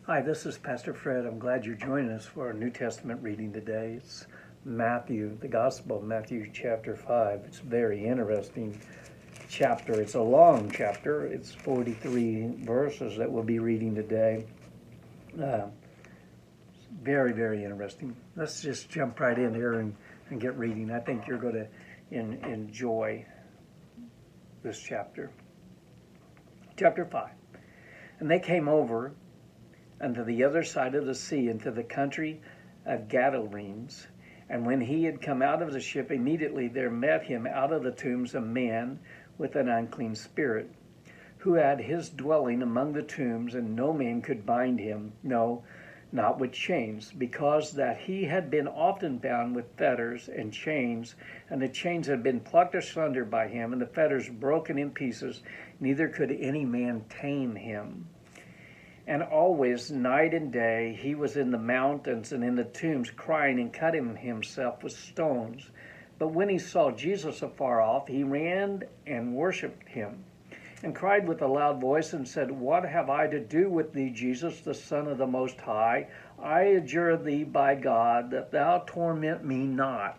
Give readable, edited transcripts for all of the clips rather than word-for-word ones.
Hi, this is Pastor Fred. I'm glad you're joining us for our New Testament reading today. It's Matthew, the Gospel of Matthew, chapter 5. It's a very interesting chapter. It's a long chapter. It's 43 verses that we'll be reading today. Very, very interesting. Let's just jump right in here and get reading. I think you're going to enjoy this chapter. Chapter 5. And they came over unto the other side of the sea, into the country of Gadarenes. And when he had come out of the ship, immediately there met him out of the tombs a man with an unclean spirit, who had his dwelling among the tombs, and no man could bind him, no, not with chains, because that he had been often bound with fetters and chains, and the chains had been plucked asunder by him, and the fetters broken in pieces, neither could any man tame him. And always, night and day, he was in the mountains and in the tombs, crying and cutting himself with stones. But when he saw Jesus afar off, he ran and worshipped him, and cried with a loud voice, and said, What have I to do with thee, Jesus, the Son of the Most High? I adjure thee by God, that thou torment me not.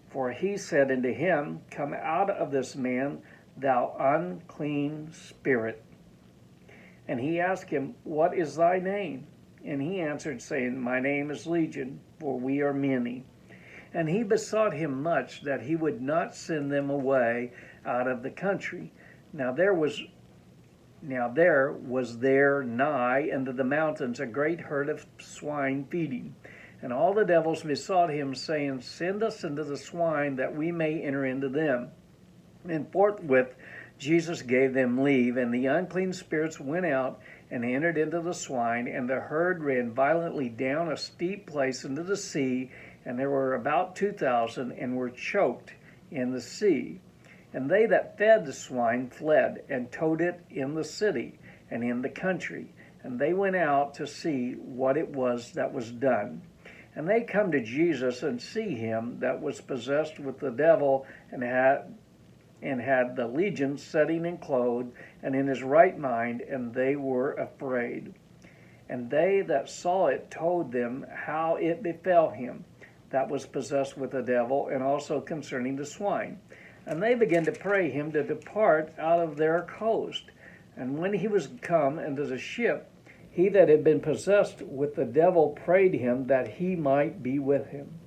For he said unto him, Come out of this man, thou unclean spirit. And he asked him, What is thy name? And he answered, saying, My name is Legion, for we are many. And he besought him much that he would not send them away out of the country. Now there was there nigh unto the mountains a great herd of swine feeding. And all the devils besought him, saying, Send us into the swine, that we may enter into them. And forthwith Jesus gave them leave, and the unclean spirits went out and entered into the swine, and the herd ran violently down a steep place into the sea, and there were about 2,000, and were choked in the sea. And they that fed the swine fled, and told it in the city and in the country. And they went out to see what it was that was done. And they come to Jesus, and see him that was possessed with the devil, and had the legion sitting and clothed, and in his right mind, and they were afraid. And they that saw it told them how it befell him that was possessed with the devil, and also concerning the swine. And they began to pray him to depart out of their coast. And when he was come into the ship, he that had been possessed with the devil prayed him that he might be with him.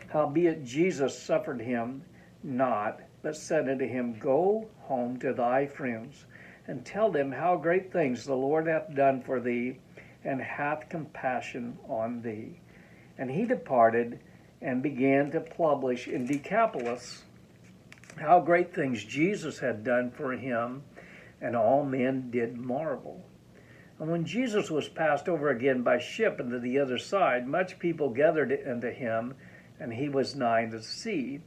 Howbeit Jesus suffered him not, but said unto him, Go home to thy friends, and tell them how great things the Lord hath done for thee, and hath compassion on thee. And he departed, and began to publish in Decapolis how great things Jesus had done for him, and all men did marvel. And when Jesus was passed over again by ship into the other side, much people gathered unto him, and he was nigh the sea.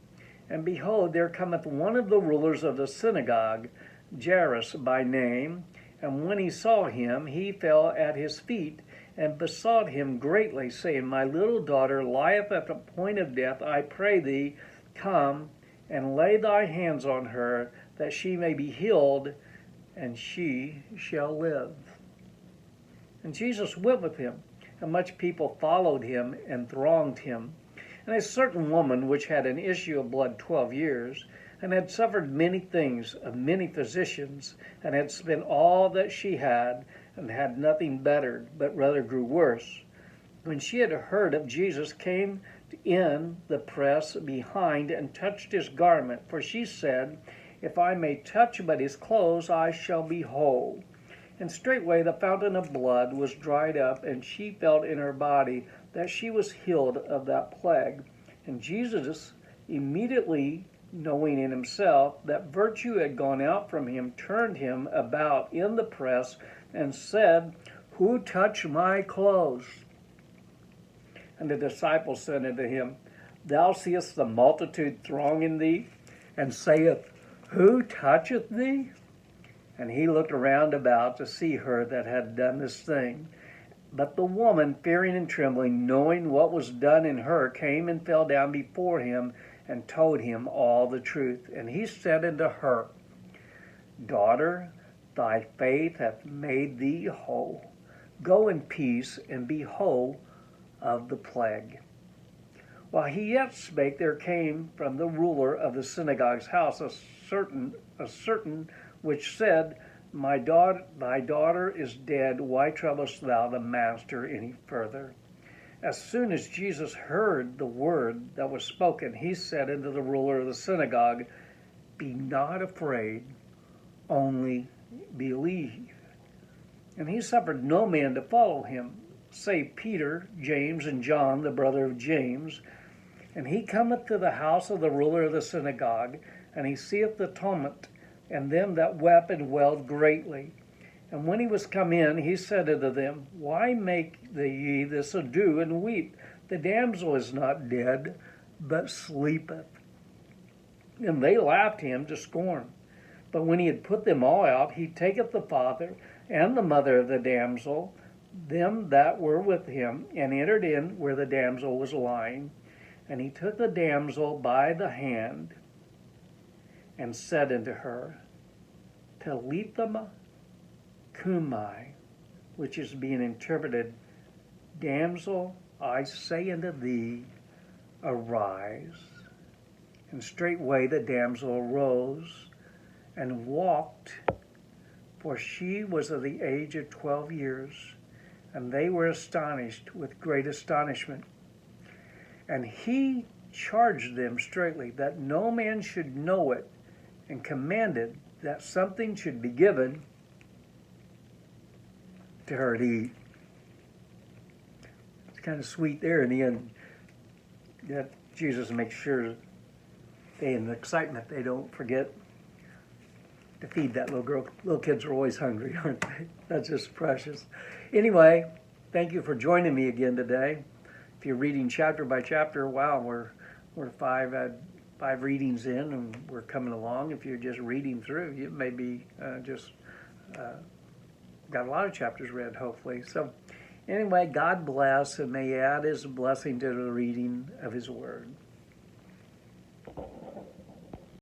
And behold, there cometh one of the rulers of the synagogue, Jairus by name. And when he saw him, he fell at his feet, and besought him greatly, saying, My little daughter lieth at the point of death. I pray thee, come and lay thy hands on her, that she may be healed, and she shall live. And Jesus went with him, and much people followed him and thronged him. And a certain woman which had an issue of blood 12 years, and had suffered many things of many physicians, and had spent all that she had, and had nothing bettered, but rather grew worse, when she had heard of Jesus, came in the press behind, and touched his garment. For she said, If I may touch but his clothes, I shall be whole. And straightway the fountain of blood was dried up, and she felt in her body that she was healed of that plague. And Jesus, immediately knowing in himself that virtue had gone out from him, turned him about in the press, and said, Who touched my clothes? And the disciples said unto him, Thou seest the multitude thronging thee, and sayest, Who toucheth thee? And he looked around about to see her that had done this thing. But the woman, fearing and trembling, knowing what was done in her, came and fell down before him, and told him all the truth. And he said unto her, Daughter, thy faith hath made thee whole. Go in peace, and be whole of the plague." While he yet spake, there came from the ruler of the synagogue's house a certain which said, thy daughter is dead. Why troublest thou the master any further? As soon as Jesus heard the word that was spoken, he said unto the ruler of the synagogue, "Be not afraid, only believe." And he suffered no man to follow him, save Peter, James, and John, the brother of James. And he cometh to the house of the ruler of the synagogue, and he seeth the tumult, and them that wept and wailed greatly. And when he was come in, he said unto them, "Why make ye this ado, and weep? The damsel is not dead, but sleepeth." And they laughed him to scorn. But when he had put them all out, he taketh the father and the mother of the damsel, them that were with him, and entered in where the damsel was lying. And he took the damsel by the hand, and said unto her, "Talitha cumi," which is being interpreted, "Damsel, I say unto thee, arise." And straightway the damsel arose and walked, for she was of the age of 12 years. And they were astonished with great astonishment. And he charged them straitly that no man should know it, and commanded that something should be given to her to eat. It's kind of sweet there in the end that Jesus makes sure they, in the excitement, they don't forget to feed that little girl. Little kids are always hungry, aren't they? That's just precious. Anyway, thank you for joining me again today. If you're reading chapter by chapter, wow, we're five readings in, and we're coming along. If you're just reading through, you may be just got a lot of chapters read, hopefully. So anyway, God bless, and may He add His blessing to the reading of His Word.